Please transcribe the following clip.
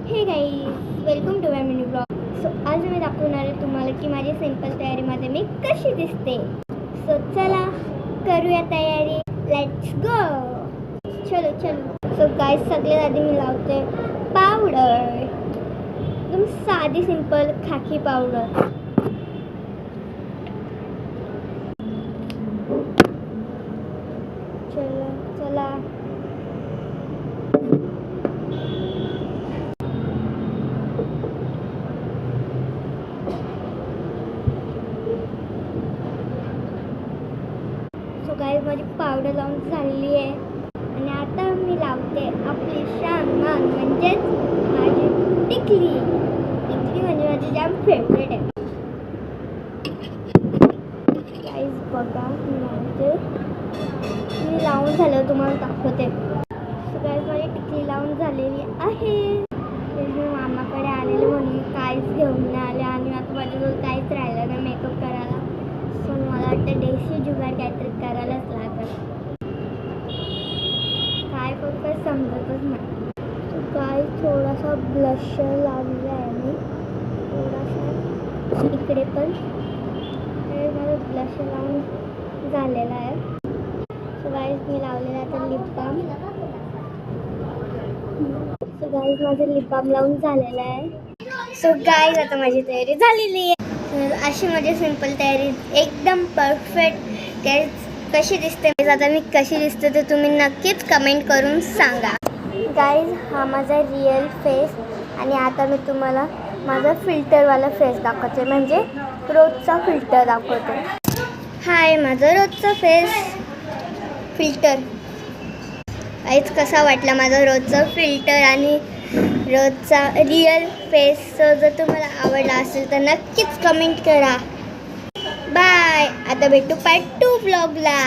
हे guys, welcome to my mini blog. So आज मी दाखवणार आहे तुम्हाला की माझी सिंपल तयारीमध्ये मी कशी दिसते. सो चला करूया तयारी. Let's go. चलो चलो. सो गाईज, सगळ्यात आधी मी लावते पावडर. एकदम साधी सिंपल खाकी पावडर. चला चला. सो गाईज, माझी पावडर लावून झालेली आहे आणि आता मी लावते आपली शानमान म्हणजेच माझी टिकली. टिकली म्हणजे माझी जाम फेवरेट आहे. गाईज बघा, मी लावून झालं तुम्हाला दाखवते. सो गाईज, माझी टिकली लावून झालेली आहे. मी मामाकडे आलेले म्हणून काहीच घेऊन नाही आले आणि आता माझ्याजवळ काहीच राहिलं नाही मेकअप करायला. सो मला वाटतं देशी जुगाड काहीतरी करायलाच लागेल. काय करू काय समजतच नाही. सो गाईज, थोडासा ब्लशर लावलेला आहे मी. थोडासा इकडे पण माझं ब्लशर लावून झालेला आहे. सो गाईज, मी लावलेला आता लिप बाम. सो गाईज, माझं लिप बाम लावून झालेलं आहे. सो गाईज, आता माझी तयारी झालेली आहे. अशी माझी सिंपल तयारी एकदम परफेक्ट. कशी दिसते आता मी कशी दिसते ते तुम्ही नक्कीच कमेंट करून सांगा. गाईज, हा माझा रिअल फेस आणि आता मी तुम्हाला माझा फिल्टरवाला फेस दाखवते, म्हणजे रोजचा फिल्टर दाखवते. हाय, माझा रोजचा फेस फिल्टर. गाईज, कसा वाटला माझा रोजचा फिल्टर आणि रोजचा रिअल फेस. जर तुम्हाला आवडला असेल तर नक्कीच कमेंट करा. बाय. आता भेटू पार्ट 2 ब्लॉगला.